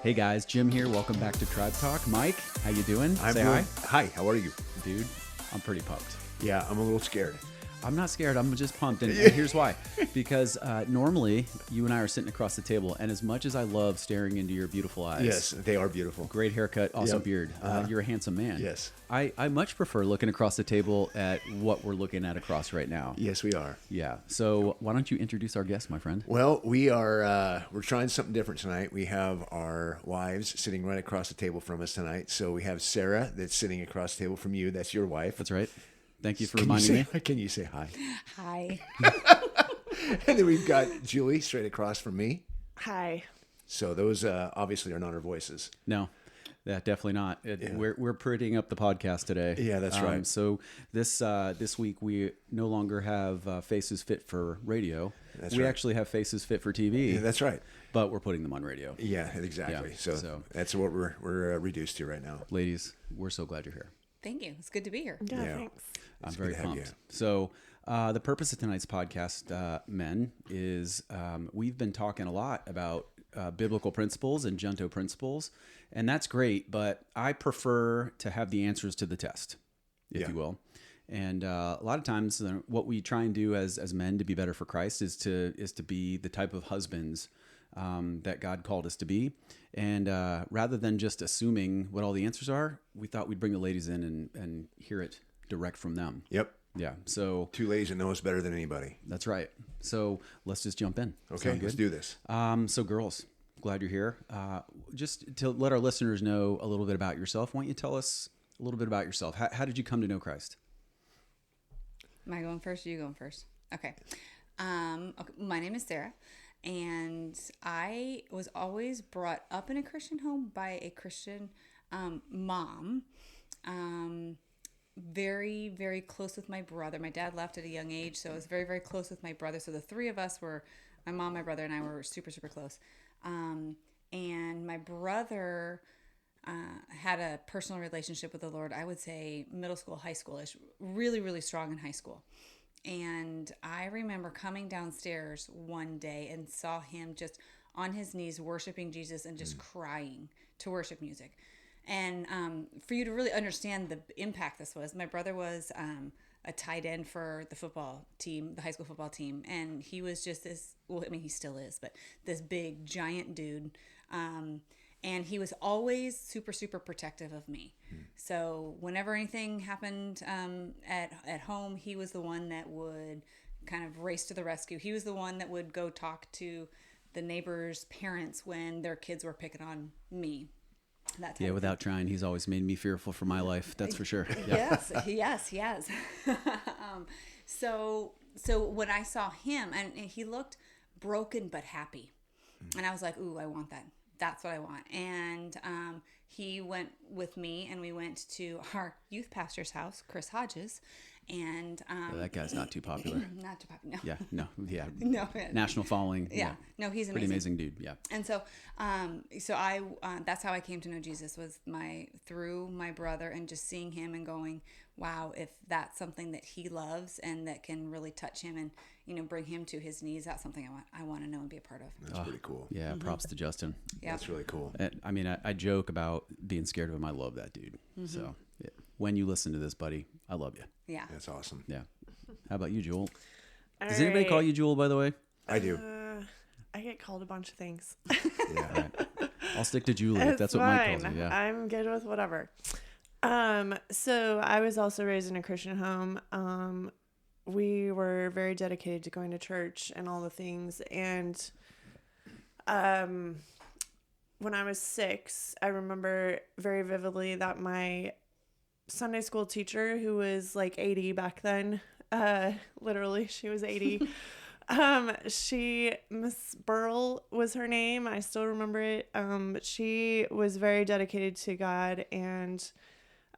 Hey guys, Jim here. Welcome back to Tribe Talk. Mike, how you doing? I'm Say doing, hi. Hi, how are you? Dude, I'm pretty pumped. Yeah, I'm a little scared. I'm not scared. I'm just pumped. And here's why. Because normally you and I are sitting across the table, and as much as I love staring into your beautiful eyes. Yes, they are beautiful. Great haircut, also Yep. beard. You're a handsome man. Yes. I much prefer looking across the table at what we're looking at across right now. Yes, we are. Yeah. So why don't you introduce our guest, my friend? Well, we're trying something different tonight. We have our wives sitting right across the table from us tonight. So we have Sarah that's sitting across the table from you. That's your wife. That's right. Thank you for reminding me. Can you say hi? Hi. And then we've got Julie straight across from me. Hi. So those obviously are not our voices. No. Yeah, definitely not. We're prettying up the podcast today. Yeah, that's right. So this week we no longer have faces fit for radio. That's we right. actually have faces fit for TV. Yeah, that's right. But we're putting them on radio. Yeah, exactly. Yeah, So that's what we're reduced to right now. Ladies, we're so glad you're here. Thanks. It's good to be here. Yeah. Thanks. I'm It's very good to have pumped. you. So the purpose of tonight's podcast, men, is we've been talking a lot about biblical principles and Junto principles, and that's great. But I prefer to have the answers to the test, if you will. And a lot of times, what we try and do as men to be better for Christ is to be the type of husbands that God called us to be. And rather than just assuming what all the answers are, we thought we'd bring the ladies in and hear it direct from them. Yep. Yeah. So Two ladies that know us better than anybody. that's right. So let's just jump in. Okay, Sound let's good? do this. So girls, glad you're here. Just to let our listeners know a little bit about yourself, why don't you tell us a little bit about yourself? How did you come to know Christ? Am I going first or you going first? Okay. Okay. My name is Sarah, and I was always brought up in a Christian home by a Christian mom. Very, very close with my brother. My dad left at a young age, so I was very, very close with my brother. So the three of us were, my mom, my brother, and I were super, super close. And my brother had a personal relationship with the Lord, I would say middle school, high school-ish, really, really strong in high school. And I remember coming downstairs one day and saw him just on his knees worshiping Jesus and just crying to worship music. And for you to really understand the impact this was, my brother was a tight end for the football team, the high school football team. And he was just this, well, I mean, he still is, but this big, giant dude. And he was always super, super protective of me. So whenever anything happened at home, he was the one that would kind of race to the rescue. He was the one that would go talk to the neighbors' parents when their kids were picking on me. That type of Without trying, he's always made me fearful for my life. That's for sure. Yeah. Yes. So when I saw him, and he looked broken but happy, and I was like, ooh, I want that. That's what I want. And he went with me, and we went to our youth pastor's house, Chris Hodges, and That guy's not too popular. not too popular. No. No. National following. Yeah. No, he's Pretty amazing. amazing dude. Yeah. And so I that's how I came to know Jesus, was through my brother, and just seeing him and going, wow, if that's something that he loves and that can really touch him and bring him to his knees, that's something I want to know and be a part of. That's pretty cool. Yeah. Props to Justin. Yeah, That's really cool. I mean, I joke about being scared of him. I love that dude. So when you listen to this, buddy, I love you. yeah. That's awesome. Yeah. How about you, Jewel? All Does anybody call right. you Jewel, by the way? I do. I get called a bunch of things. Yeah. All right. I'll stick to Julie if that's what Mike calls fine. you. Yeah. I'm good with whatever. So I was also raised in a Christian home. We were very dedicated to going to church and all the things. And when I was 6, I remember very vividly that my Sunday school teacher, who was like 80 back then, literally she was 80. Miss Burl was her name. I still remember it. But she was very dedicated to God, and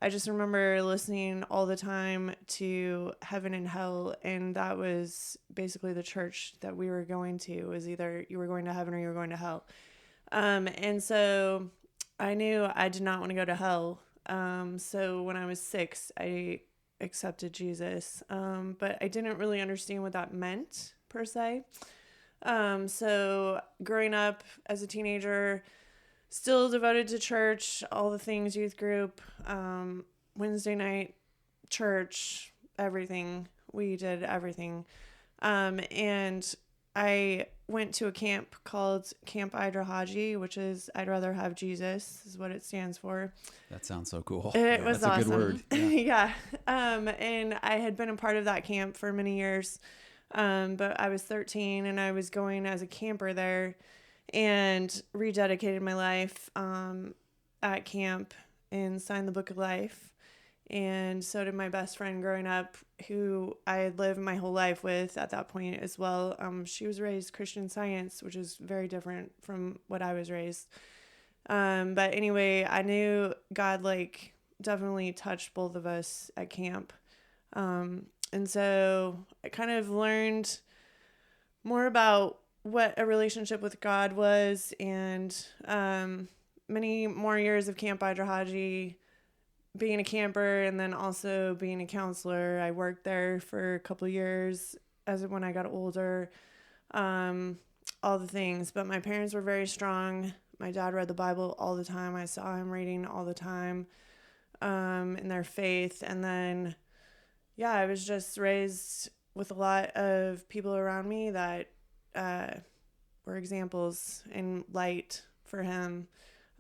I just remember listening all the time to Heaven and Hell, and that was basically the church that we were going to. It was either you were going to heaven or you were going to hell. And so I knew I did not want to go to hell. So when I was 6, I accepted Jesus, but I didn't really understand what that meant per se. So growing up as a teenager, still devoted to church, all the things, youth group, Wednesday night church, everything. We did everything. And I went to a camp called Camp Idrahaji, which is I'd rather have Jesus, is what it stands for. That sounds so cool. It was That's awesome. a good word. Yeah. And I had been a part of that camp for many years. But I was 13 and I was going as a camper there and rededicated my life at camp and signed the Book of Life. And so did my best friend growing up, who I had lived my whole life with at that point as well. She was raised Christian Science, which is very different from what I was raised. But anyway, I knew God definitely touched both of us at camp. And so I kind of learned more about what a relationship with God was, and many more years of Camp Idrahaji, being a camper, and then also being a counselor. I worked there for a couple of years when I got older, all the things. But my parents were very strong. My dad read the Bible all the time. I saw him reading all the time in their faith. And then, yeah, I was just raised with a lot of people around me that were examples and light for him.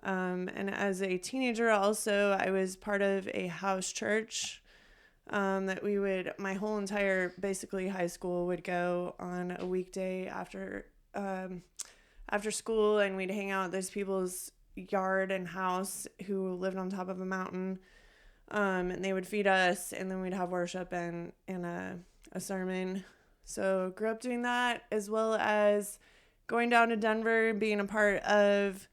And as a teenager also, I was part of a house church that my whole entire basically high school would go on a weekday after school, and we'd hang out at those people's yard and house who lived on top of a mountain. And they would feed us, and then we'd have worship and a sermon. So grew up doing that, as well as going down to Denver, being a part of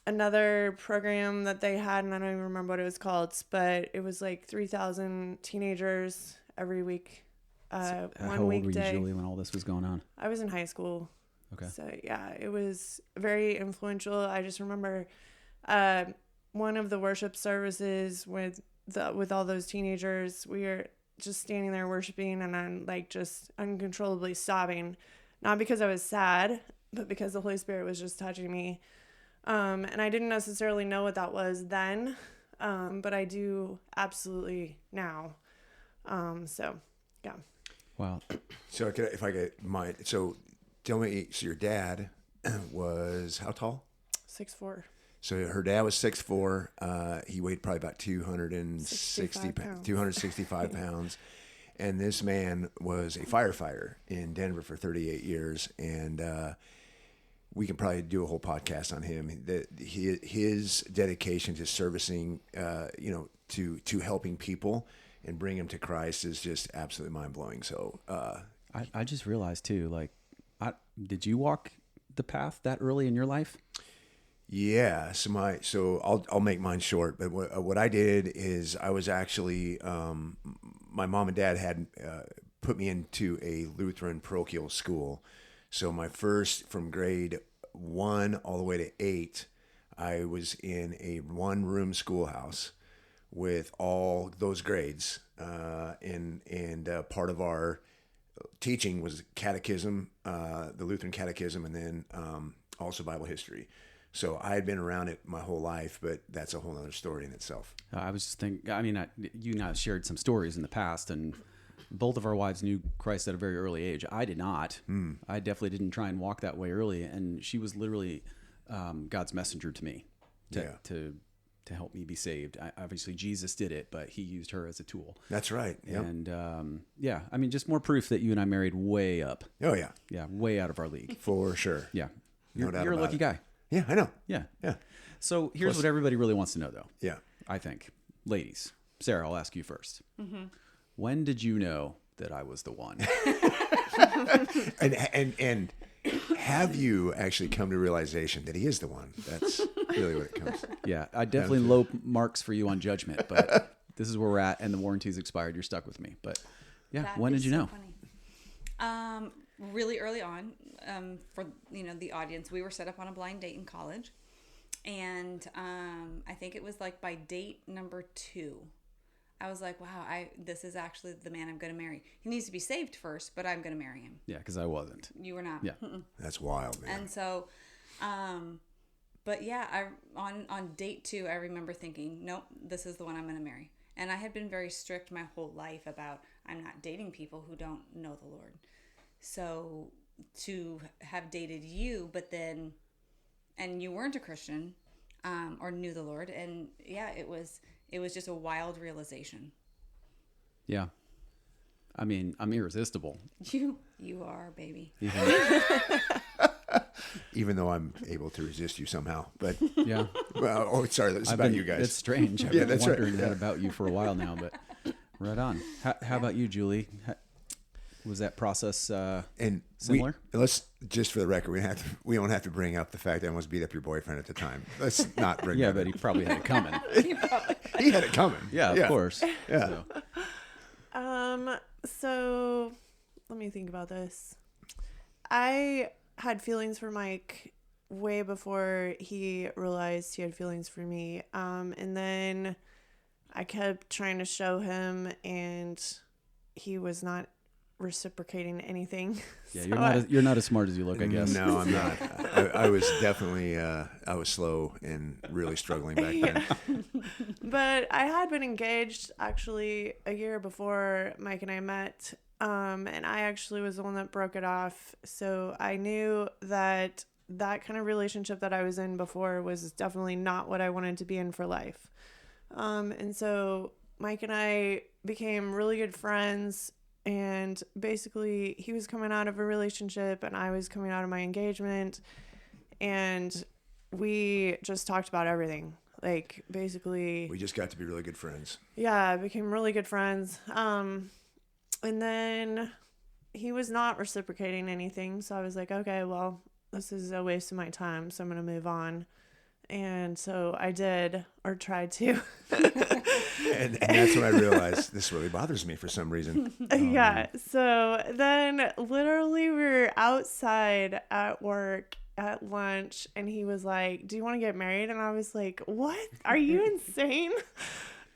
another program that they had, and I don't even remember what it was called, but it was 3,000 teenagers every week. How One old weekday. were you, Julie, when all this was going on? I was in high school. Okay. So yeah, it was very influential. I just remember one of the worship services with all those teenagers. We were just standing there worshiping, and I'm just uncontrollably sobbing, not because I was sad, but because the Holy Spirit was just touching me. And I didn't necessarily know what that was then, but I do absolutely now. So, yeah. Wow. So if I get mine, so tell me, so your dad was how tall? 6'4". So her dad was 6'4". He weighed probably about 265 pounds. And this man was a firefighter in Denver for 38 years. And we can probably do a whole podcast on him. His dedication to servicing, to helping people and bring them to Christ is just absolutely mind-blowing. So I just realized too, did you walk the path that early in your life? Yeah, so I'll make mine short. But what I did is I was actually my mom and dad had put me into a Lutheran parochial school. So from grade 1 all the way to 8, I was in a one-room schoolhouse with all those grades, and part of our teaching was catechism, the Lutheran catechism, and then also Bible history. So I had been around it my whole life, but that's a whole other story in itself. I was just thinking, you and I shared some stories in the past, and both of our wives knew Christ at a very early age. I did not. I definitely didn't try and walk that way early, and she was literally God's messenger to me to help me be saved. Obviously, Jesus did it, but he used her as a tool. That's right. Yep. And just more proof that you and I married way up. Oh, yeah. Yeah, way out of our league. For sure. Yeah. No doubt You're a about lucky it. guy. Yeah, I know. Yeah. Yeah. So here's what everybody really wants to know, though. Yeah. I think. Ladies, Sarah, I'll ask you first. Mm-hmm. When did you know that I was the one? And have you actually come to realization that he is the one? That's really what it comes to. Yeah, I definitely low marks for you on judgment, but this is where we're at, and the warranty's expired. You're stuck with me. But yeah, when did you know? Funny. Really early on, for the audience, we were set up on a blind date in college, and I think it was by date number 2. I was like, wow, this is actually the man I'm going to marry. He needs to be saved first, but I'm going to marry him. Yeah, because I wasn't. You were not. Yeah. That's wild, man. And so But yeah, on date 2, I remember thinking, nope, this is the one I'm going to marry. And I had been very strict my whole life about I'm not dating people who don't know the Lord. So to have dated you, but then, and you weren't a Christian, or knew the Lord, and yeah, it was just a wild realization. Yeah. I mean, I'm irresistible. You are, baby. Even though I'm able to resist you somehow, but Yeah. well, oh, sorry, that's about you guys. It's strange. I've Yeah, been that's right. wondering that Yeah. about you for a while now, but right on. How about you, Julie? Was that process And similar? let's just for the record, we don't have to bring up the fact that I almost beat up your boyfriend at the time. Let's not bring. Yeah, that but he probably had it coming. he had it coming. Yeah, of course. Yeah. So, So let me think about this. I had feelings for Mike way before he realized he had feelings for me. And then I kept trying to show him, and he was not reciprocating anything. yeah, So you're not as smart as you look, I guess. No, I'm not. I was definitely I was slow and really struggling back then. But I had been engaged actually a year before Mike and I met. And I actually was the one that broke it off. So I knew that kind of relationship that I was in before was definitely not what I wanted to be in for life. And so Mike and I became really good friends. And basically, he was coming out of a relationship and I was coming out of my engagement. And we just talked about everything. Like, basically, We just got to be really good friends. yeah, became really good friends. And then he was not reciprocating anything. So I was like, okay, well, this is a waste of my time. So I'm going to move on. And so I did, or tried to. And that's when I realized this really bothers me for some reason. Yeah. So then literally we were outside at work at lunch and he was like, do you want to get married? And I was like, what? Are you insane?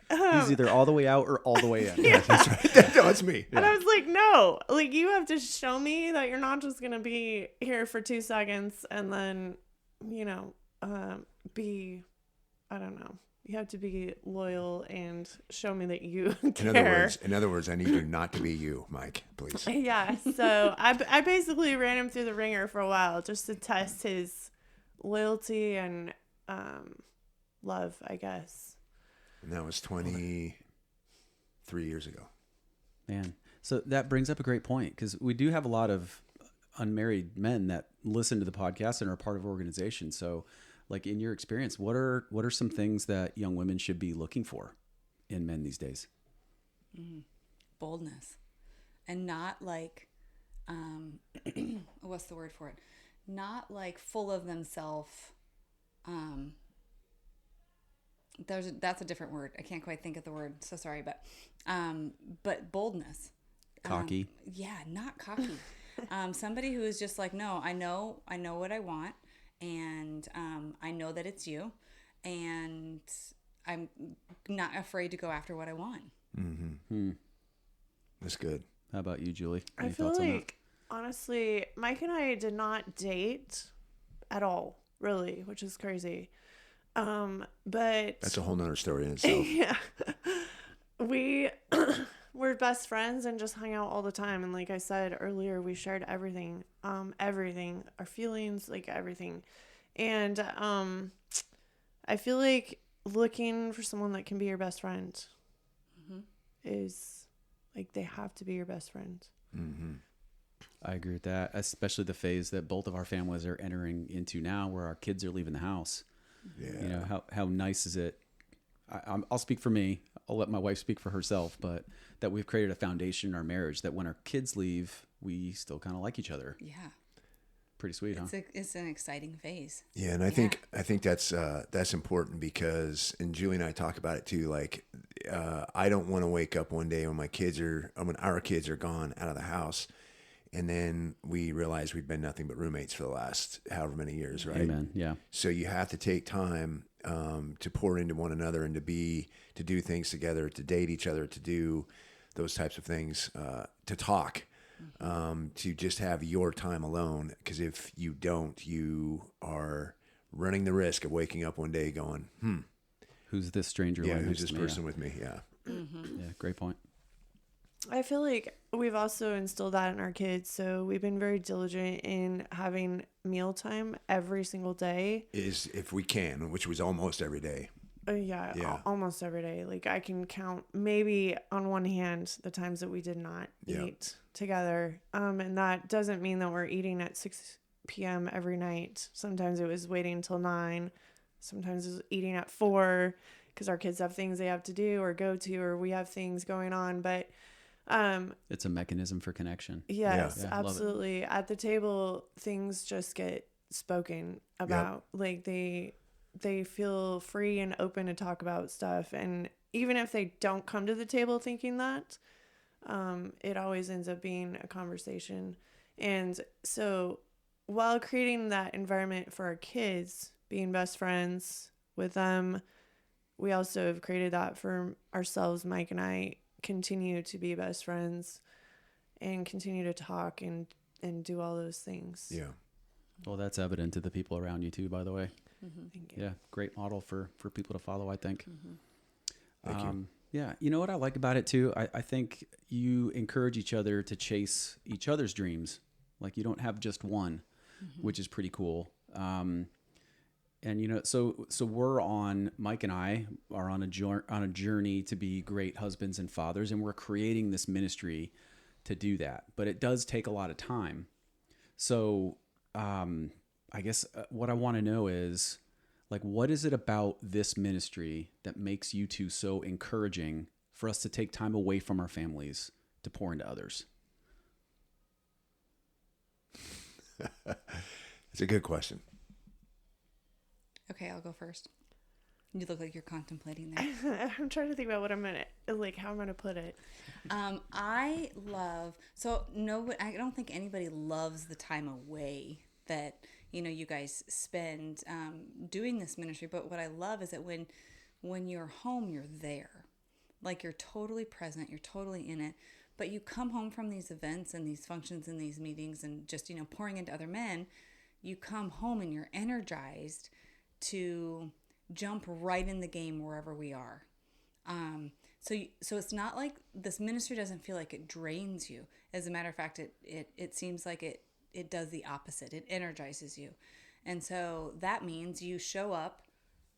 He's either all the way out or all the way in. Yeah, that's right. No, it's me. And I was like, no, like you have to show me that you're not just going to be here for 2 seconds and then, I don't know. You have to be loyal and show me that you care. In other words, I need you not to be you, Mike, please. Yeah. So I basically ran him through the ringer for a while just to test his loyalty and love, I guess. And that was 23 years ago. Man. So that brings up a great point because we do have a lot of unmarried men that listen to the podcast and are part of organizations. So like in your experience, what are some things that young women should be looking for in men these days? Boldness. And not like, what's the word for it? Not like full of themselves. That's a different word. I can't quite think of the word. So sorry, but boldness. Cocky. Yeah, not cocky. Somebody who is just like, no, I know what I want, and I know that it's you, and I'm not afraid to go after what I want. Mm-hmm. That's good. How about you, Julie? I feel like, honestly, Mike and I did not date at all, really, which is crazy. But That's a whole nother story in itself. yeah, we were best friends and just hung out all the time. And like I said earlier, we shared everything, everything, our feelings, like everything. And I feel like looking for someone that can be your best friend is like they have to be your best friend. Mm-hmm. I agree with that, especially the phase that both of our families are entering into now, where our kids are leaving the house. Yeah. You know, how nice is it? I'll speak for me. I'll let my wife speak for herself, but that we've created a foundation in our marriage that when our kids leave, we still kind of like each other. Yeah. Pretty sweet, huh? It's an exciting phase. Yeah, and I think that's important because, and Julie and I talk about it too. Like, I don't want to wake up one day when our kids are gone out of the house, and then we realize we've been nothing but roommates for the last however many years, right? Amen. Yeah. So you have to take time to pour into one another and to do things together, to date each other, to do those types of things, to talk. To just have your time alone, because if you don't, you are running the risk of waking up one day going, Who's this stranger? yeah, lying who's next this to me? person with me? Yeah. Yeah, great point. I feel like we've also instilled that in our kids. So we've been very diligent in having mealtime every single day. Is if we can, which was almost every day. Yeah. Almost every day. Like I can count maybe on one hand the times that we did not eat together. And that doesn't mean that we're eating at 6 p.m. every night. Sometimes it was waiting until 9. Sometimes it was eating at 4 because our kids have things they have to do or go to, or we have things going on. But It's a mechanism for connection. yes, Yeah, love it. absolutely. At the table, things just get spoken about. Like they feel free and open to talk about stuff. And even if they don't come to the table thinking that, it always ends up being a conversation. And so while creating that environment for our kids, being best friends with them, we also have created that for ourselves. Mike and I continue to be best friends and continue to talk and do all those things. Yeah. Well, that's evident to the people around you too, by the way. Thank you. Yeah, great model for people to follow, I think. Thank you. Yeah, you know what I like about it too? I think you encourage each other to chase each other's dreams. Like you don't have just one, which is pretty cool. And you know, so Mike and I are on a journey to be great husbands and fathers, and we're creating this ministry to do that. But it does take a lot of time. So I guess what I want to know is, like, what is it about this ministry that makes you two so encouraging for us to take time away from our families to pour into others? It's a good question. Okay, I'll go first. You look like you're contemplating there. I'm trying to think about what I'm gonna how I'm gonna put it. I don't think anybody loves the time away that you guys spend doing this ministry. But what I love is that when you're home, you're there, like you're totally present, you're totally in it. But you come home from these events and these functions and these meetings and just pouring into other men. You come home and you're energized to jump right in the game wherever we are. So it's not like this ministry doesn't feel like it drains you. As a matter of fact, it seems like it does the opposite. It energizes you. And so that means you show up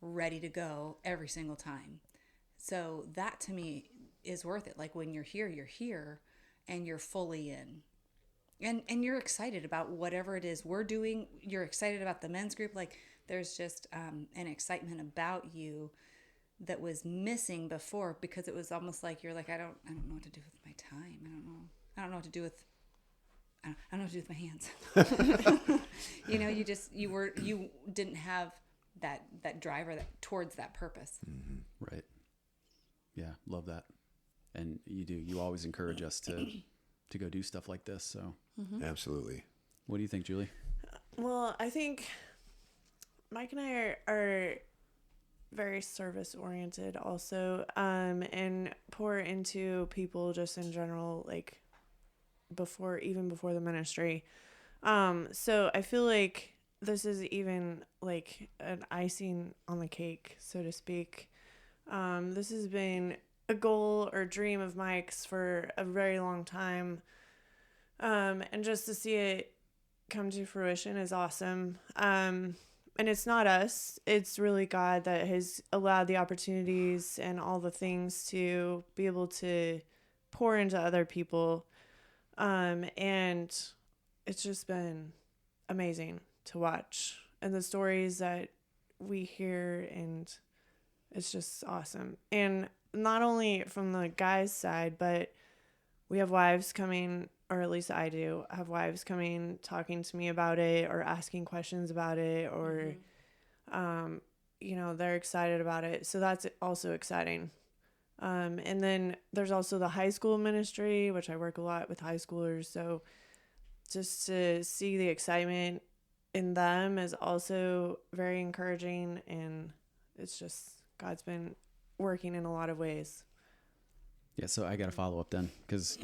ready to go every single time. So that to me is worth it. Like when you're here and you're fully in. And you're excited about whatever it is we're doing. You're excited about the men's group. Like there's just an excitement about you that was missing before, because it was almost like you're like, I don't know what to do with my time. I don't know what to do with my hands. You didn't have that driver towards that purpose. Mm-hmm. Right. Yeah, love that. And you always encourage us to go do stuff like this. So Absolutely. what do you think, Julie? Well, I think Mike and I are very service oriented also, and pour into people just in general, like even before the ministry. So I feel like this is even like an icing on the cake, so to speak. This has been a goal or dream of Mike's for a very long time. And just to see it come to fruition is awesome. And it's not us, it's really God that has allowed the opportunities and all the things to be able to pour into other people. And it's just been amazing to watch, and the stories that we hear, and it's just awesome. And not only from the guys' side, but we have wives coming, or at least I do have wives coming, talking to me about it or asking questions about it, or, they're excited about it. So that's also exciting. And then there's also the high school ministry, which I work a lot with high schoolers. So just to see the excitement in them is also very encouraging. And it's just, God's been working in a lot of ways. Yeah, so I got to follow up then, because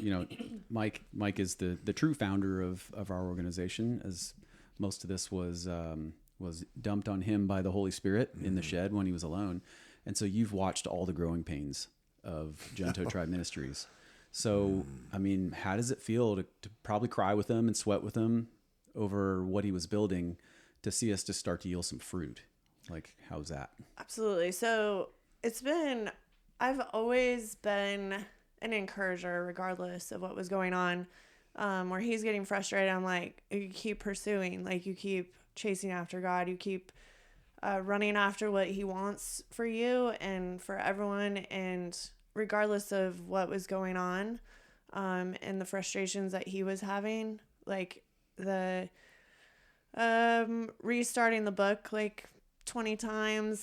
Mike is the true founder of our organization, as most of this was was dumped on him by the Holy Spirit in the shed when he was alone. And so you've watched all the growing pains of Junto Tribe Ministries. So, I mean, how does it feel to probably cry with him and sweat with him over what he was building, to see us to start to yield some fruit? Like, how's that? Absolutely. So I've always been an encourager regardless of what was going on. Where he's getting frustrated, I'm like, you keep pursuing, like you keep chasing after God, you keep running after what he wants for you and for everyone. And regardless of what was going on, and the frustrations that he was having, like the restarting the book like 20 times,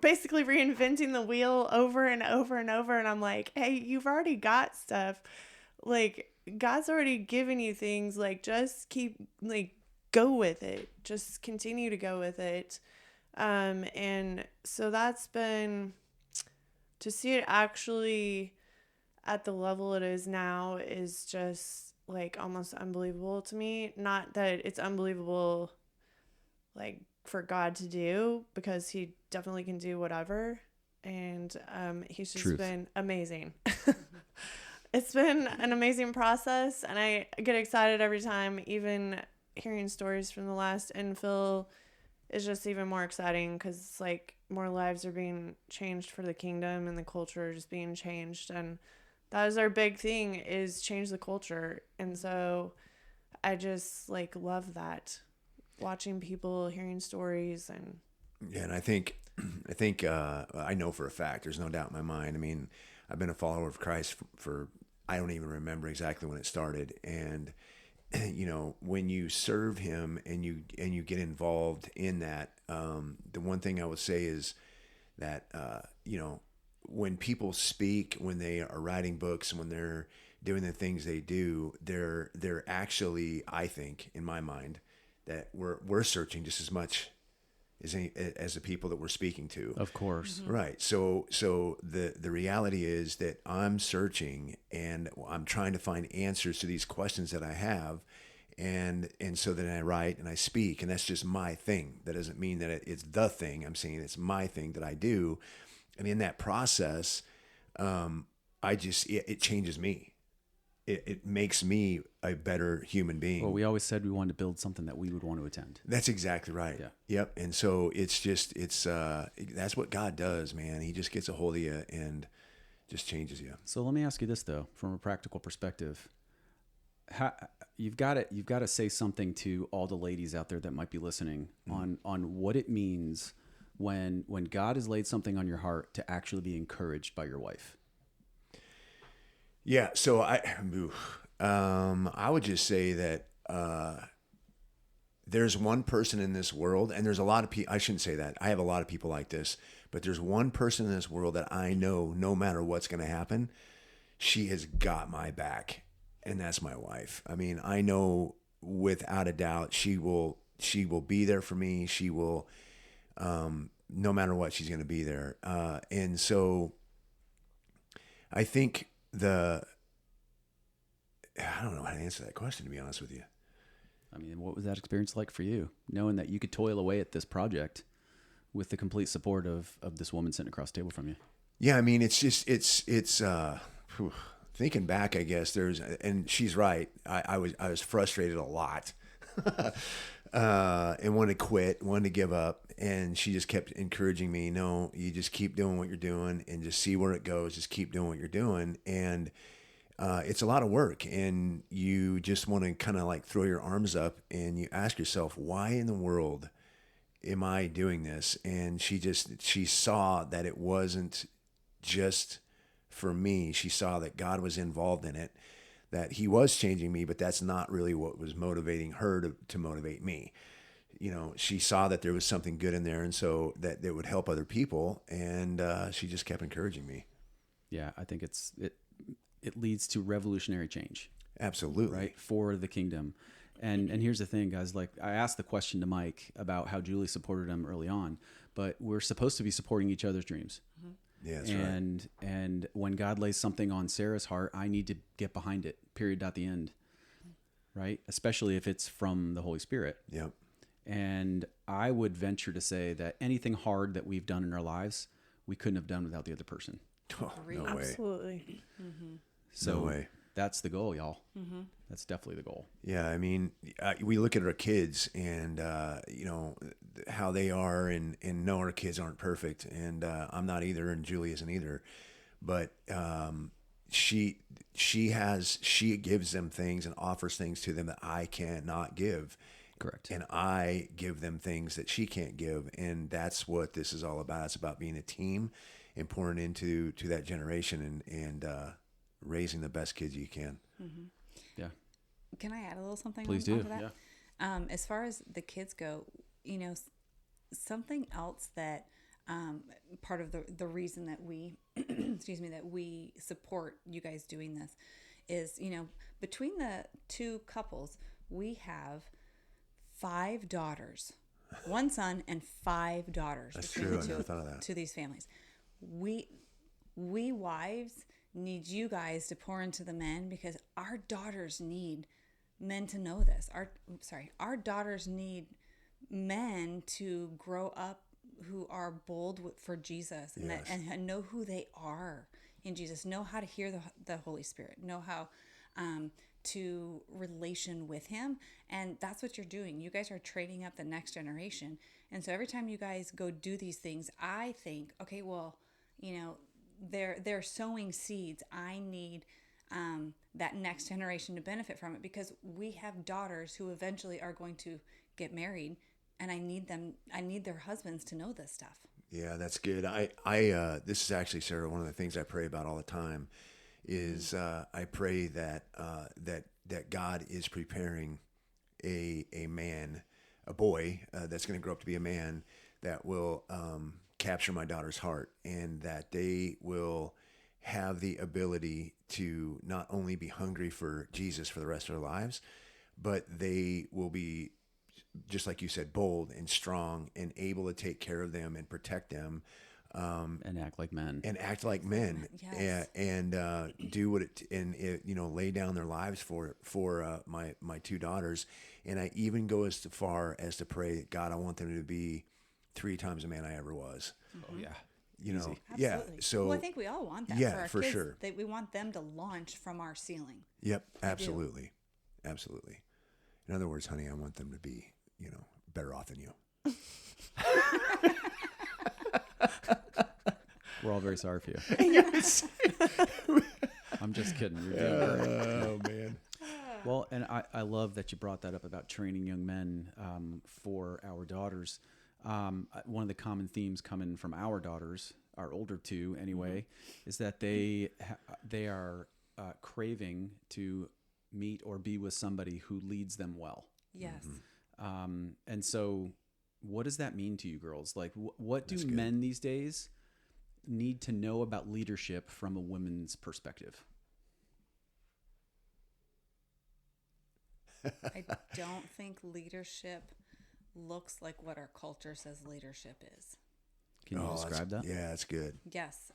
basically reinventing the wheel over and over and over. And I'm like, hey, you've already got stuff. Like, God's already given you things. Like, just keep, like, go with it. Just continue to go with it. And so that's been, to see it actually at the level it is now is just, like, almost unbelievable to me. Not that it's unbelievable, like, for God to do, because he definitely can do whatever. And he's just been amazing. It's been an amazing process, and I get excited every time. Even hearing stories from the last infill is just even more exciting, because it's like more lives are being changed for the kingdom, and the culture is being changed. And that is our big thing, is change the culture. And so I just like love that, watching people, hearing stories. And yeah, and I think I know for a fact, there's no doubt in my mind. I mean, I've been a follower of Christ for I don't even remember exactly when it started. And you know, when you serve him and you get involved in that, the one thing I would say is that you know, when people speak, when they are writing books, when they're doing the things they do, they're actually, I think, in my mind, that we're searching just as much as the people that we're speaking to. Of course. Mm-hmm. Right. So the reality is that I'm searching and I'm trying to find answers to these questions that I have. And so then I write and I speak, and that's just my thing. That doesn't mean that it's the thing. I'm saying it's my thing that I do. And in that process, it changes me. It makes me a better human being. Well, we always said we wanted to build something that we would want to attend. That's exactly right. Yeah. Yep. And so that's what God does, man. He just gets a hold of you and just changes you. So let me ask you this though, from a practical perspective, you've got to say something to all the ladies out there that might be listening on what it means when God has laid something on your heart to actually be encouraged by your wife. Yeah, so I would just say that there's one person in this world, and there's a lot of people. I shouldn't say that. I have a lot of people like this, but there's one person in this world that I know, no matter what's going to happen, she has got my back, and that's my wife. I mean, I know without a doubt she will be there for me. She will, no matter what, she's going to be there. And so I think I don't know how to answer that question, to be honest with you. I mean, what was that experience like for you, knowing that you could toil away at this project with the complete support of this woman sitting across the table from you? Yeah, I mean, it's thinking back, I guess and she's right. I was frustrated a lot, and wanted to quit, wanted to give up, and she just kept encouraging me. No, you just keep doing what you're doing and just see where it goes. Just keep doing what you're doing. And it's a lot of work, and you just want to kind of like throw your arms up and you ask yourself, why in the world am I doing this? And she saw that it wasn't just for me. She saw that God was involved in it, that he was changing me, but that's not really what was motivating her to motivate me. You know, she saw that there was something good in there, and so that it would help other people, and she just kept encouraging me. Yeah, I think it leads to revolutionary change. Absolutely. Right, for the kingdom. And here's the thing, guys, like I asked the question to Mike about how Julie supported him early on, but we're supposed to be supporting each other's dreams. Mm-hmm. Yeah, that's right. And when God lays something on Sarah's heart, I need to get behind it, period, at the end. Right? Especially if it's from the Holy Spirit. Yep. And I would venture to say that anything hard that we've done in our lives, we couldn't have done without the other person. Oh, no way. Absolutely. So No way. that's the goal, y'all. That's definitely the goal. Yeah, I mean, we look at our kids and, how they are and know our kids aren't perfect. And I'm not either, and Julie isn't either. But she gives them things and offers things to them that I cannot give. Correct. And I give them things that she can't give. And that's what this is all about. It's about being a team and pouring into that generation and raising the best kids you can. Yeah. Can I add a little something? Please onto do. that? Yeah. As far as the kids go, something else that part of the reason that we, that we support you guys doing this is, between the two couples, we have 5 daughters, 1 son and 5 daughters. That's between true. the I two, never thought of that. to these families. We wives need you guys to pour into the men because our daughters need men to know this. Our daughters need men to grow up who are bold for Jesus and, Yes. and know who they are in Jesus, know how to hear the Holy Spirit, know how to relation with him. And that's what you're doing. You guys are training up the next generation. And so every time you guys go do these things, I think, okay, well, they're sowing seeds. I need that next generation to benefit from it because we have daughters who eventually are going to get married, and I need their husbands to know this stuff. Yeah, that's good. I this is actually, Sarah, one of the things I pray about all the time is I pray that God is preparing a man, a boy that's going to grow up to be a man that will capture my daughter's heart, and that they will have the ability to not only be hungry for Jesus for the rest of their lives, but they will be, just like you said, bold and strong and able to take care of them and protect them. And act like men. And act like men. Yes. And do what lay down their lives for my 2 daughters. And I even go as far as to pray, God, I want them to be 3 times the man I ever was. Oh, yeah. Yeah. Absolutely. So I think we all want that yeah, for our for kids. sure. We want them to launch from our ceiling. Yep. Absolutely. Absolutely. In other words, honey, I want them to be, better off than you. We're all very sorry for you. Yes. I'm just kidding. You're doing great. Oh, man. Well, and I love that you brought that up about training young men for our daughters. One of the common themes coming from our daughters, our older 2 anyway, is that they are craving to meet or be with somebody who leads them well. Yes. And so what does that mean to you girls? Like, what do That's good. men these days need to know about leadership from a woman's perspective? I don't think leadership looks like what our culture says leadership is. Can you describe that? Yeah, that's good. Yes.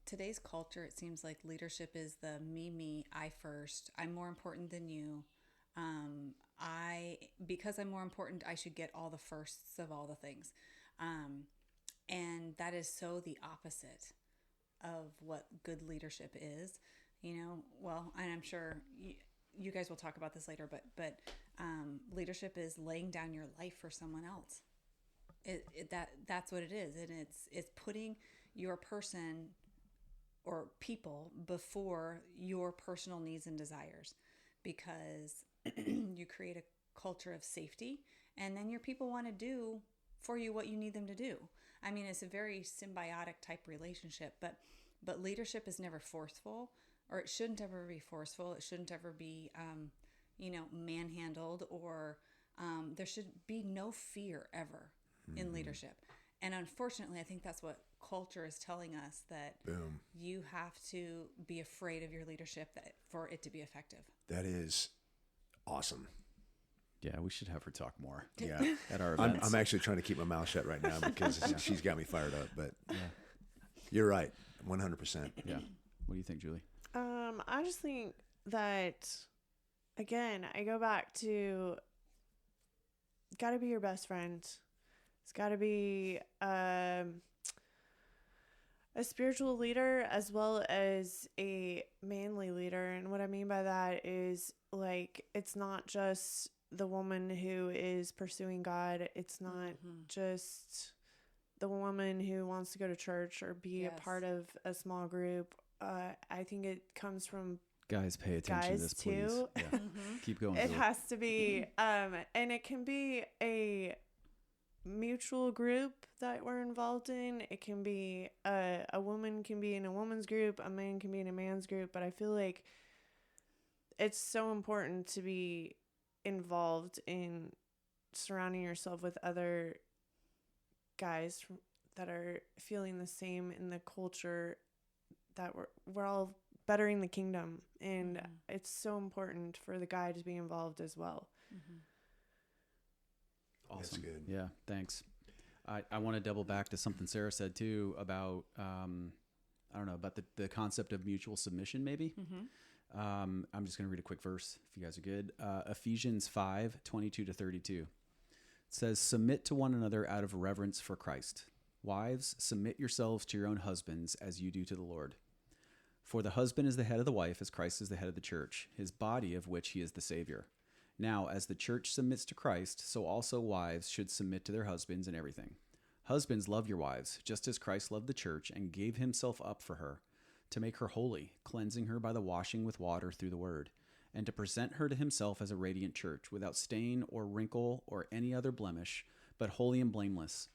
Today's culture, it seems like leadership is the me, I first. I'm more important than you. Because I'm more important, I should get all the firsts of all the things. And that is so the opposite of what good leadership is. Well, and I'm sure you guys will talk about this later, but leadership is laying down your life for someone else. That's what it is, and it's putting your person or people before your personal needs and desires, because you create a culture of safety, and then your people want to do for you what you need them to do. I mean, it's a very symbiotic type relationship, but leadership is never forceful, or it shouldn't ever be forceful. It shouldn't ever be, manhandled, or there should be no fear ever in leadership. And unfortunately, I think that's what culture is telling us, that Boom. you have to be afraid of your leadership for it to be effective. That is awesome. Yeah, we should have her talk more. Yeah. At our events. I'm actually trying to keep my mouth shut right now because she's got me fired up. But you're right, 100%. Yeah. What do you think, Julie? I just think that, again, I go back to got to be your best friend. It's got to be a spiritual leader as well as a manly leader. And what I mean by that is, like, it's not just the woman who is pursuing God. It's not just the woman who wants to go to church or be a part of a small group. I think it comes from Guys, pay attention to this, please. too. Yeah. Keep going. It Zoe. has to be, and it can be a mutual group that we're involved in. It can be a woman can be in a woman's group, a man can be in a man's group, but I feel like it's so important to be involved in surrounding yourself with other guys that are feeling the same in the culture, that we're all bettering the kingdom, and it's so important for the guy to be involved as well. Awesome. That's good. Yeah, thanks. I want to double back to something Sarah said too about I don't know, about the concept of mutual submission maybe. I'm just going to read a quick verse if you guys are good. Ephesians 5:22-32. It says, "Submit to one another out of reverence for Christ. Wives, submit yourselves to your own husbands as you do to the Lord. For the husband is the head of the wife, as Christ is the head of the church, his body, of which he is the Savior. Now, as the church submits to Christ, so also wives should submit to their husbands in everything. Husbands, love your wives, just as Christ loved the church and gave himself up for her, to make her holy, cleansing her by the washing with water through the word, and to present her to himself as a radiant church, without stain or wrinkle or any other blemish, but holy and blameless.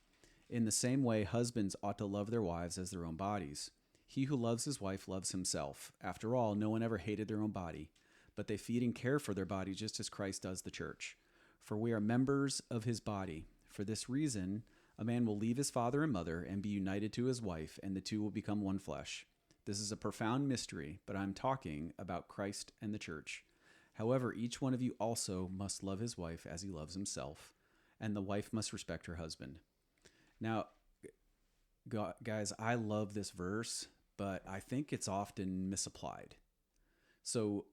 In the same way, husbands ought to love their wives as their own bodies. He who loves his wife loves himself. After all, no one ever hated their own body, but they feed and care for their body just as Christ does the church. For we are members of his body. For this reason, a man will leave his father and mother and be united to his wife, and the two will become one flesh. This is a profound mystery, but I'm talking about Christ and the church. However, each one of you also must love his wife as he loves himself, and the wife must respect her husband." Now, guys, I love this verse, but I think it's often misapplied. So,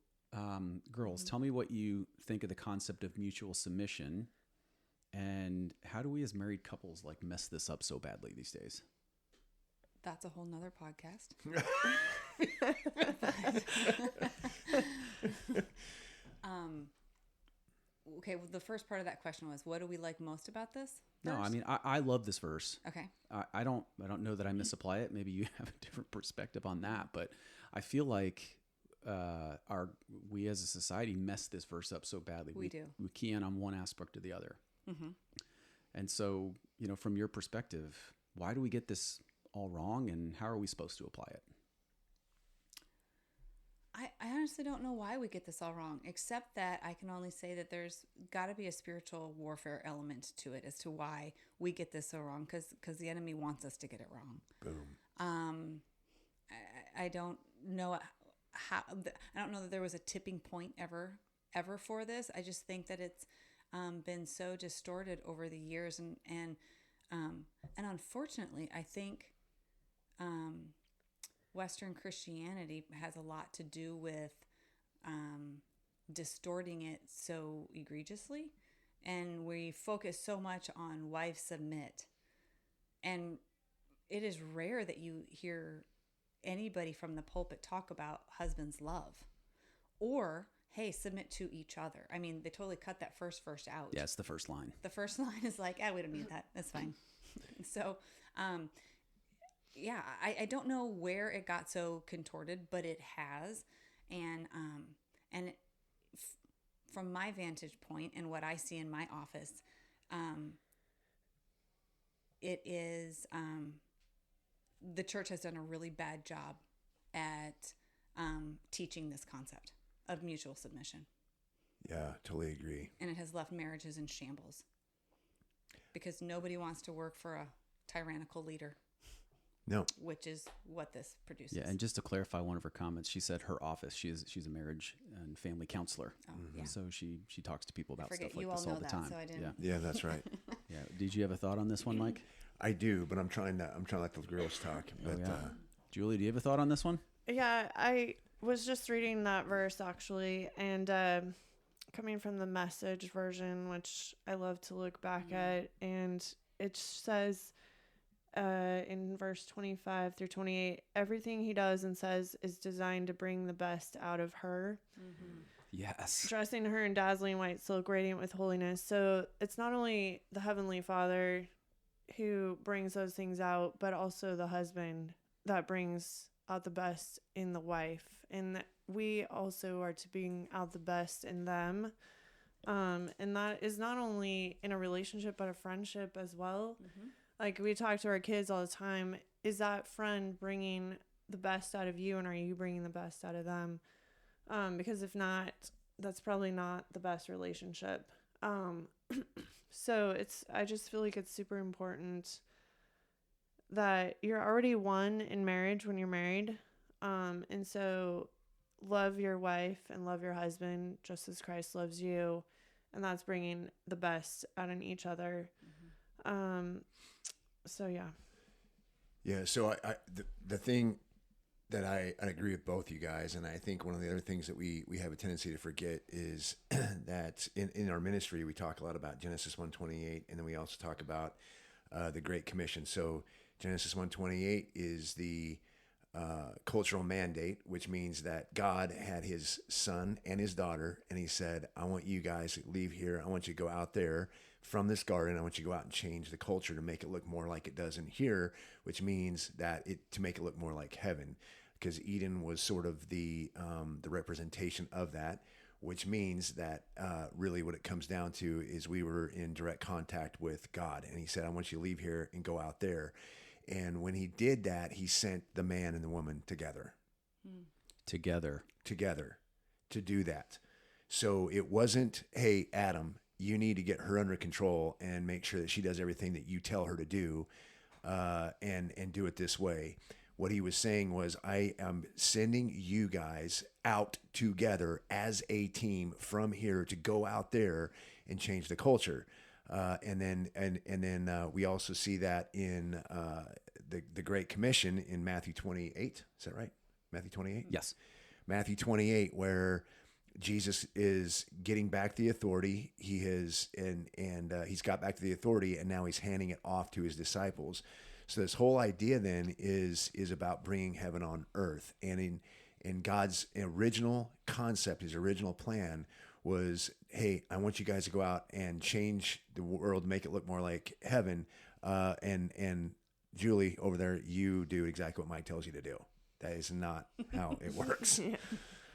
girls, tell me what you think of the concept of mutual submission, and how do we as married couples like mess this up so badly these days? That's a whole nother podcast. Okay, well, the first part of that question was, what do we like most about this verse? No, I mean, I love this verse. Okay. I don't know that I misapply it. Maybe you have a different perspective on that, but I feel like we as a society mess this verse up so badly. We do. We key in on one aspect or the other. And so, from your perspective, why do we get this all wrong, and how are we supposed to apply it? I honestly don't know why we get this all wrong, except that I can only say that there's got to be a spiritual warfare element to it as to why we get this so wrong, because the enemy wants us to get it wrong. Boom. I don't know how. I don't know that there was a tipping point ever for this. I just think that it's been so distorted over the years, and unfortunately, I think Western Christianity has a lot to do with distorting it so egregiously, and we focus so much on wives submit, and it is rare that you hear anybody from the pulpit talk about husbands love or hey, submit to each other. I mean, they totally cut that first verse out. Yeah, it's the first line. The first line is like, we don't need that. That's fine. So, yeah, I don't know where it got so contorted, but it has. And from my vantage point and what I see in my office, it is, the church has done a really bad job at teaching this concept of mutual submission. Yeah, totally agree. And it has left marriages in shambles because nobody wants to work for a tyrannical leader. No. Which is what this produces. Yeah, and just to clarify one of her comments, she said her office. She's a marriage and family counselor. Oh, yeah. So she talks to people about stuff like you this all all know the that, time. so I didn't. Yeah, that's right. Yeah. Did you have a thought on this one, Mike? I do, but I'm trying to let the girls talk. But Julie, do you have a thought on this one? Yeah, I was just reading that verse actually, and coming from the Message version, which I love to look back at, and it says in verse 25 through 28, everything he does and says is designed to bring the best out of her. Yes. Dressing her in dazzling white silk, radiant with holiness. So it's not only the Heavenly Father who brings those things out, but also the husband that brings out the best in the wife. And that we also are to bring out the best in them. And that is not only in a relationship, but a friendship as well. Like we talk to our kids all the time. Is that friend bringing the best out of you, and are you bringing the best out of them? Because if not, that's probably not the best relationship. So I just feel like it's super important that you're already one in marriage when you're married. And so love your wife and love your husband just as Christ loves you. And that's bringing the best out in each other. So yeah. Yeah. So the thing that I agree with both you guys, and I think one of the other things that we have a tendency to forget is that in our ministry we talk a lot about Genesis 1:28, and then we also talk about the Great Commission. So Genesis 1:28 is the cultural mandate, which means that God had his son and his daughter, and he said, I want you guys to leave here. I want you to go out there from this garden. I want you to go out and change the culture to make it look more like it does in here, which means that to make it look more like heaven, because Eden was sort of the representation of that, which means that really what it comes down to is we were in direct contact with God. And he said, I want you to leave here and go out there. And when he did that, he sent the man and the woman together to do that. So it wasn't, hey, Adam, you need to get her under control and make sure that she does everything that you tell her to do, and do it this way. What he was saying was, I am sending you guys out together as a team from here to go out there and change the culture. And then we also see that in the Great Commission in Matthew 28. Is that right? Matthew 28? Yes. Matthew 28, where Jesus is getting back the authority. He has, and he's got back to the authority, and now he's handing it off to his disciples. So this whole idea then is about bringing heaven on earth. And in God's original concept, his original plan was, hey, I want you guys to go out and change the world, make it look more like heaven. And Julie over there, you do exactly what Mike tells you to do. That is not how it works. Yeah.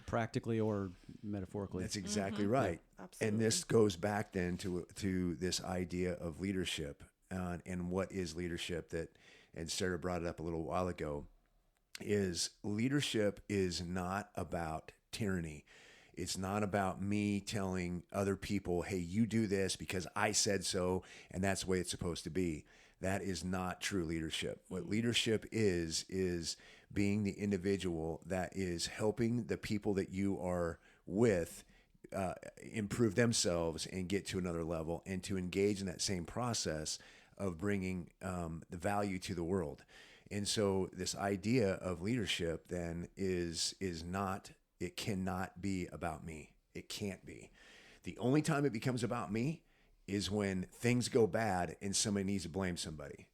Practically or metaphorically. That's exactly right. Absolutely. And this goes back then to this idea of leadership, and what is leadership that, and Sarah brought it up a little while ago, is leadership is not about tyranny. It's not about me telling other people, hey, you do this because I said so, and that's the way it's supposed to be. That is not true leadership. What leadership is being the individual that is helping the people that you are with improve themselves and get to another level, and to engage in that same process of bringing the value to the world. And so this idea of leadership then is not, it cannot be about me. It can't be. The only time it becomes about me is when things go bad and somebody needs to blame somebody.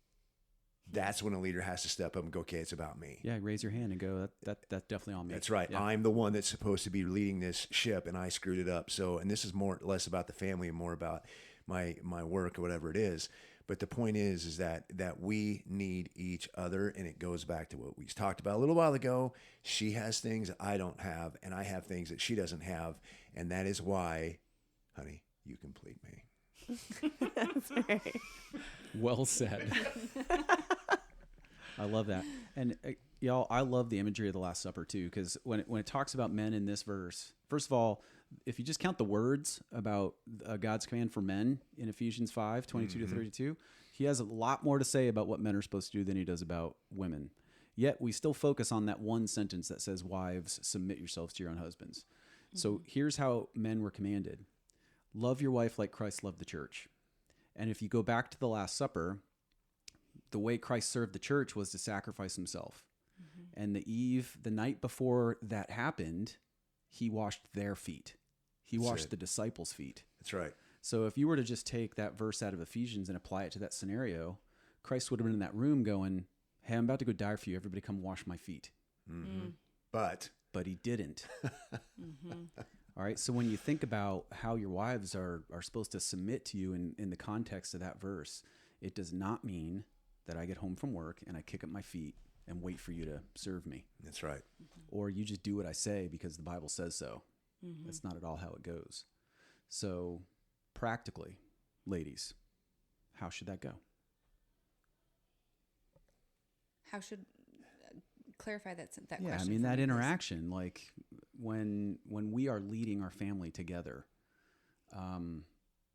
That's when a leader has to step up and go, okay, it's about me. Yeah, raise your hand and go, that's definitely on me. That's right. Yeah. I'm the one that's supposed to be leading this ship, and I screwed it up. So, and this is less about the family and more about my work or whatever it is. But the point is that we need each other, and it goes back to what we talked about a little while ago. She has things that I don't have, and I have things that she doesn't have, and that is why, honey, you complete me. That's right. Well said. I love that. And y'all, I love the imagery of the Last Supper too, because when it talks about men in this verse, first of all, if you just count the words about God's command for men in Ephesians 5, 22 to 32, he has a lot more to say about what men are supposed to do than he does about women. Yet we still focus on that one sentence that says, wives, submit yourselves to your own husbands. Mm-hmm. So here's how men were commanded. Love your wife like Christ loved the church. And if you go back to the Last Supper, the way Christ served the church was to sacrifice himself. Mm-hmm. And the night before that happened, he washed their feet. He That's washed it. the disciples' feet. That's right. So if you were to just take that verse out of Ephesians and apply it to that scenario, Christ would have been in that room going, hey, I'm about to go die for you. Everybody come wash my feet. But But he didn't. All right. So when you think about how your wives are supposed to submit to you in the context of that verse, it does not mean that I get home from work and I kick up my feet and wait for you to serve me. that's right. Or you just do what I say because the Bible says so. That's not at all how it goes. So practically, ladies, how should that go? How should clarify that Yeah, question? I mean for that me, please. interaction, like when we are leading our family together,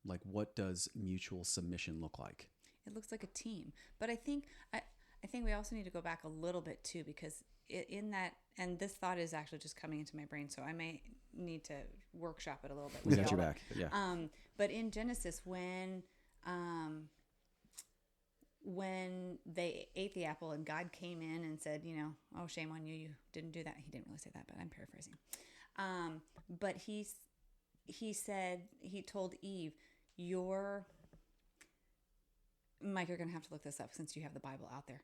like what does mutual submission look like? It looks like a team, but I think we also need to go back a little bit too, because in that, and this thought is actually just coming into my brain, so I may need to workshop it a little bit. We got your back. Yeah. But in Genesis, when they ate the apple and God came in and said, oh, shame on you, you didn't do that. He didn't really say that, but I'm paraphrasing. But he said, he told Eve, Mike, you're going to have to look this up since you have the Bible out there.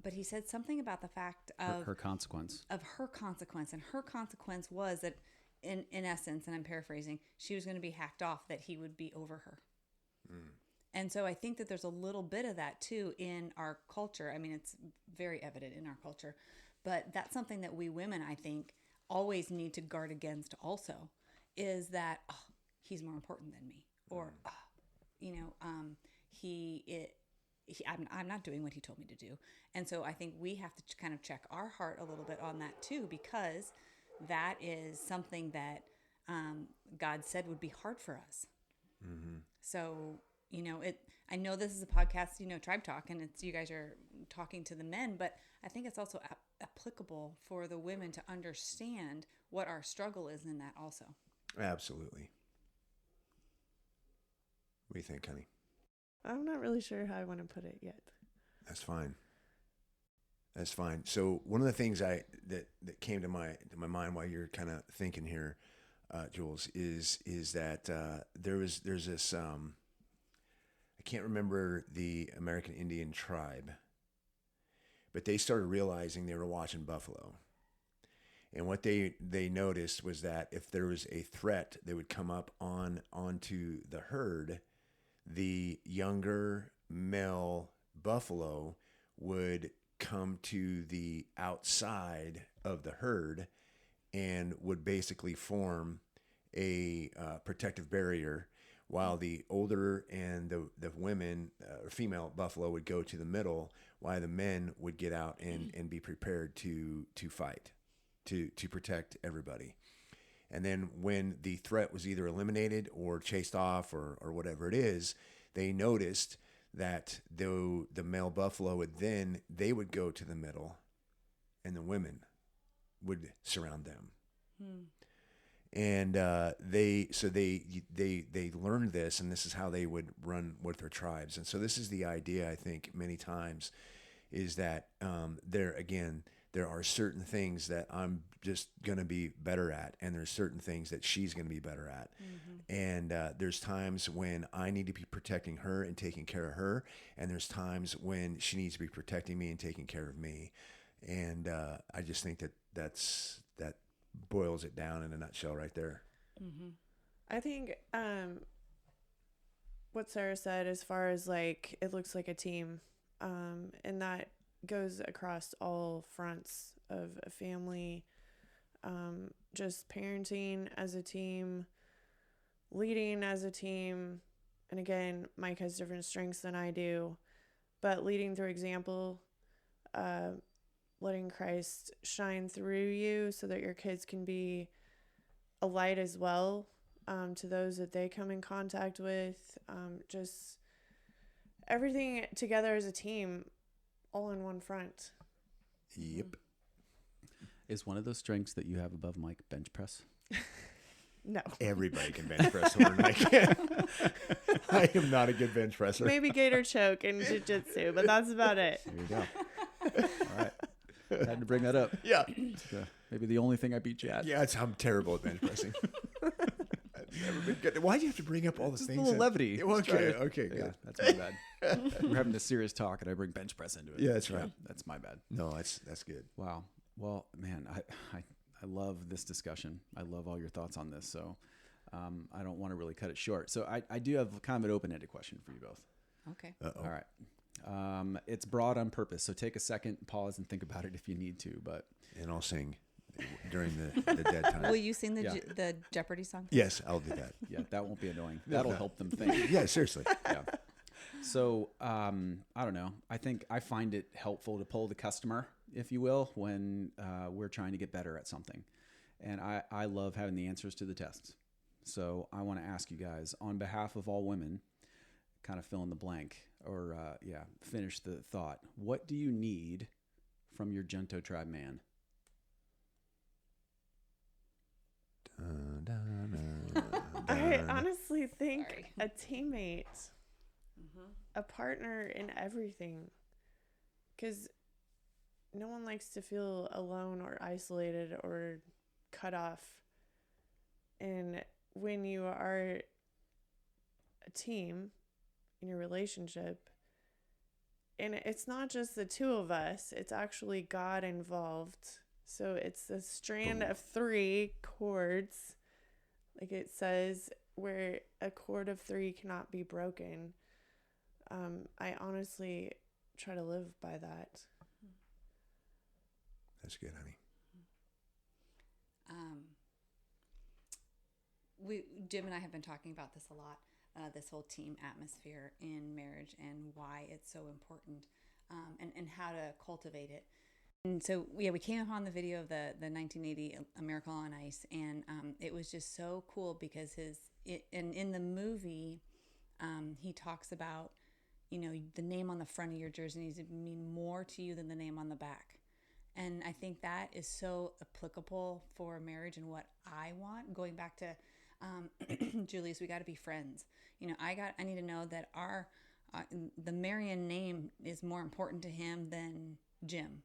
But he said something about the fact of her consequence. Of her consequence. And her consequence was that, in essence, and I'm paraphrasing, she was going to be hacked off, that he would be over her. And so I think that there's a little bit of that too in our culture. I mean, it's very evident in our culture, but that's something that we women, I think, always need to guard against also, is that, he's more important than me, or, I'm not doing what he told me to do. And so I think we have to kind of check our heart a little bit on that too, because that is something that God said would be hard for us. So, I know this is a podcast, Tribe Talk, and it's, you guys are talking to the men, but I think it's also applicable for the women to understand what our struggle is in that also. Absolutely. What do you think, honey? I'm not really sure how I want to put it yet. That's fine. That's fine. So one of the things that came to my mind while you're kind of thinking here, Jules, is that there's this I can't remember the American Indian tribe, but they started realizing they were watching buffalo, and what they noticed was that if there was a threat that would come up onto the herd, the younger male buffalo would come to the outside of the herd and would basically form a protective barrier, while the older and the women, female buffalo, would go to the middle, while the men would get out and be prepared to fight, to protect everybody. And then when the threat was either eliminated or chased off or whatever it is, they noticed that though the male buffalo they would go to the middle and the women would surround them. And they learned this, and this is how they would run with their tribes. And so this is the idea, I think, many times, is that there are certain things that I'm just going to be better at, and there's certain things that she's going to be better at. And there's times when I need to be protecting her and taking care of her, and there's times when she needs to be protecting me and taking care of me. And I just think that boils it down in a nutshell right there. I think what Sarah said, as far as like it looks like a team, and that goes across all fronts of a family, just parenting as a team, leading as a team. And again, Mike has different strengths than I do, but leading through example, letting Christ shine through you so that your kids can be a light as well, to those that they come in contact with. Just everything together as a team, all in one front. Yep. Is one of those strengths that you have above Mike bench press? No. Everybody can bench press more than I can. I am not a good bench presser. Maybe gator choke and jiu-jitsu, but that's about it. There you go. All right. Had to bring that up. Yeah. It's maybe the only thing I beat you at. Yeah, I'm terrible at bench pressing. Never been good. Why do you have to bring up all the Just a things? little levity. Okay, Yeah, good. that's my bad. We're having this serious talk, and I bring bench press into it. Yeah, that's right. That's my bad. No, that's good. Wow. Well, man, I love this discussion. I love all your thoughts on this. So I don't want to really cut it short. So I do have kind of an open-ended question for you both. Okay. Uh-oh. All right. It's broad on purpose. So take a second, pause, and think about it if you need to. But And I'll sing during the dead time. Will you sing the Yeah. the Jeopardy song? Yes, I'll do that. yeah, that won't be annoying. That'll help them think. Yeah, seriously. Yeah. So I don't know. I think I find it helpful to pull the customer, if you will, when we're trying to get better at something. And I love having the answers to the tests. So I want to ask you guys, on behalf of all women, kind of fill in the blank or finish the thought. What do you need from your Junto Tribe Man? I honestly think Sorry. a teammate, a partner in everything. Because no one likes to feel alone or isolated or cut off. And when you are a team in your relationship, and it's not just the two of us, it's actually God involved. So it's a strand of 3 cords, like it says, where a cord of 3 cannot be broken. I honestly try to live by that. That's good, honey. Jim and I have been talking about this a lot, this whole team atmosphere in marriage and why it's so important, and how to cultivate it. And so, we came upon the video of the 1980 A Miracle on Ice, and it was just so cool because in the movie, he talks about, the name on the front of your jersey needs to mean more to you than the name on the back. And I think that is so applicable for marriage and what I want. Going back to Julius, we got to be friends. I need to know that the Marion name is more important to him than Jim.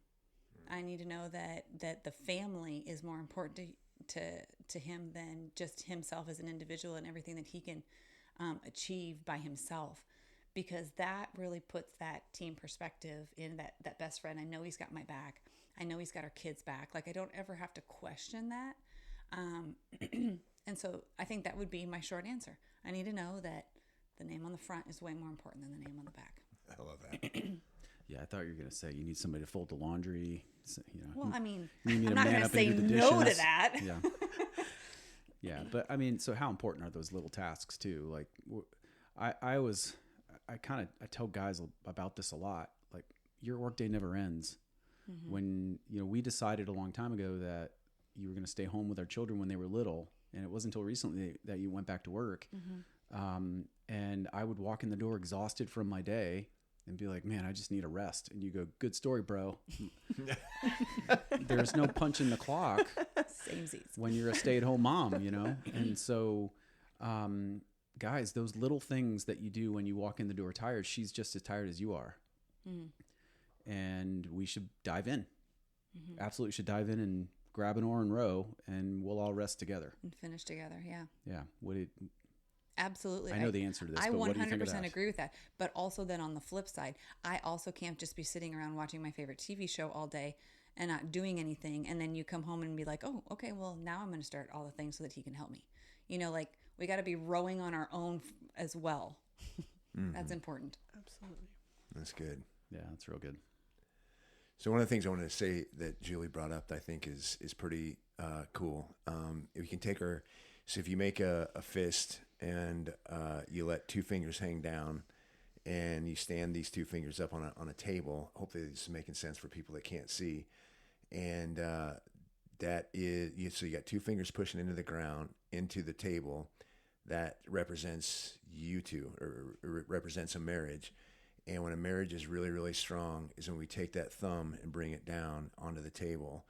I need to know that the family is more important to him than just himself as an individual and everything that he can achieve by himself. Because that really puts that team perspective in that best friend. I know he's got my back. I know he's got our kids' back. Like, I don't ever have to question that. And so I think that would be my short answer. I need to know that the name on the front is way more important than the name on the back. I love that. Yeah, I thought you were going to say you need somebody to fold the laundry. Well, I mean, you need I'm to not man going to up say and do the no to dishes. that. Yeah. Yeah, but I mean, so how important are those little tasks too? Like, I tell guys about this a lot. Like, your workday never ends. Mm-hmm. When we decided a long time ago that you were going to stay home with our children when they were little, and it wasn't until recently that you went back to work. Mm-hmm. And I would walk in the door exhausted from my day and be like, man, I just need a rest. And you go, good story, bro. There's no punching the clock. Samesies. When you're a stay-at-home mom, And so, guys, those little things that you do when you walk in the door tired, she's just as tired as you are. Mm-hmm. And we should dive in. Mm-hmm. Absolutely should dive in and grab an oar and row, and we'll all rest together. And finish together, yeah. Yeah. Absolutely. I know the answer to this, I but what do you think of 100% that? agree with that. But also then on the flip side, I also can't just be sitting around watching my favorite TV show all day and not doing anything. And then you come home and be like, oh, okay, well, now I'm going to start all the things so that he can help me. Like, we got to be rowing on our own as well. Mm-hmm. That's important. Absolutely. That's good. Yeah, that's real good. So one of the things I wanted to say that Julie brought up that I think is pretty cool. If you can take her, so if you make a fist and you let 2 fingers hang down and you stand these 2 fingers up on a table, hopefully this is making sense for people that can't see. And that is, so you got 2 fingers pushing into the ground, into the table. That represents you two, or represents a marriage. And when a marriage is really, really strong is when we take that thumb and bring it down onto the table.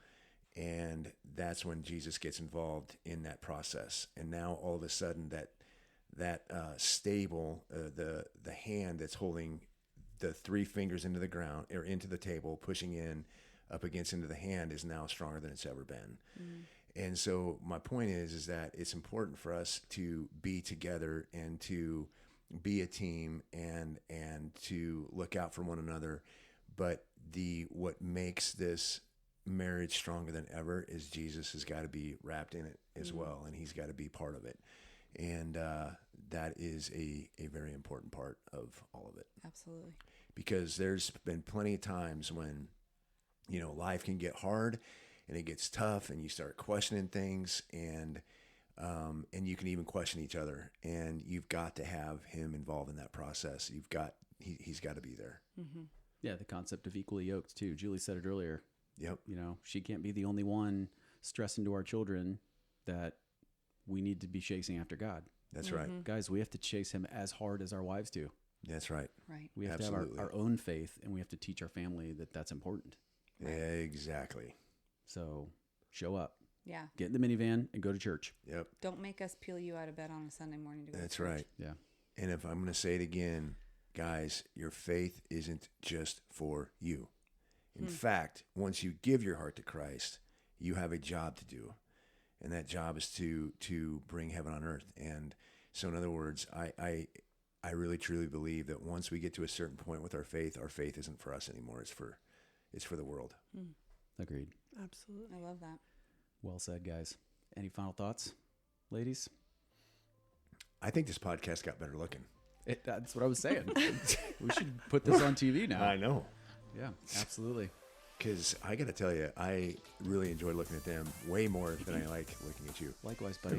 And that's when Jesus gets involved in that process. And now all of a sudden that stable, the hand that's holding the 3 fingers into the ground or into the table, pushing in up against into the hand, is now stronger than it's ever been. Mm. And so my point is that it's important for us to be together and to be a team and to look out for one another. But what makes this marriage stronger than ever is Jesus has got to be wrapped in it as well, and he's got to be part of it. And that is a very important part of all of it. Absolutely. Because there's been plenty of times when, life can get hard and it gets tough and you start questioning things and you can even question each other, and you've got to have him involved in that process. He's got to be there. Mm-hmm. Yeah, the concept of equally yoked too. Julie said it earlier. Yep. She can't be the only one stressing to our children that we need to be chasing after God. That's right. Guys, we have to chase him as hard as our wives do. That's right. Right. We have Absolutely. to have our own faith, and we have to teach our family that that's important. Right. Exactly. So show up. Yeah. Get in the minivan and go to church. Yep. Don't make us peel you out of bed on a Sunday morning to go That's to church. right. Yeah. And if I'm going to say it again, guys, your faith isn't just for you. In fact, once you give your heart to Christ, you have a job to do. And that job is to bring heaven on earth. And so in other words, I really truly believe that once we get to a certain point with our faith isn't for us anymore. It's for the world. Agreed. Absolutely. I love that. Well said, guys. Any final thoughts, ladies? I think this podcast got better looking. That's what I was saying. We should put this on TV now. I know. Yeah, absolutely. Because I got to tell you, I really enjoy looking at them way more than I like looking at you. Likewise, buddy.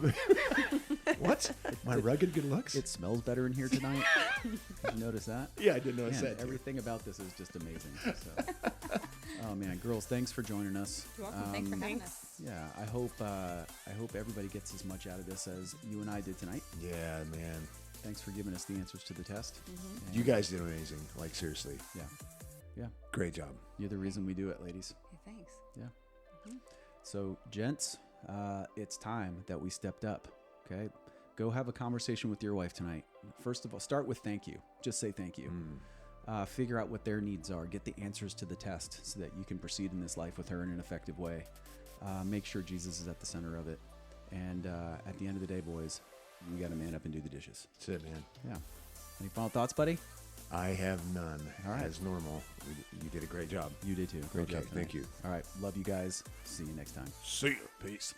What? My rugged good looks? It smells better in here tonight. Did you notice that? Yeah, I did notice Man, that. everything about this is just amazing. So. Oh man, girls, thanks for joining us. You're welcome. Thanks for having us. Yeah, I hope everybody gets as much out of this as you and I did tonight. Yeah, man. Thanks for giving us the answers to the test. And You guys did amazing. Like, seriously. yeah, Great job. you're the reason we do it, ladies. Hey, thanks. Yeah. So, gents, it's time that we stepped up. Okay, go have a conversation with your wife tonight. First of all, start with thank you. Just say thank you. Figure out what their needs are. Get the answers to the test so that you can proceed in this life with her in an effective way. Make sure Jesus is at the center of it. And at the end of the day, boys, you got to man up and do the dishes. That's it, man. Yeah. Any final thoughts, buddy? I have none. All right. As normal. You did a great job. You did too. Great Okay, job. thank tonight. you. All right. Love you guys. See you next time. See you. Peace.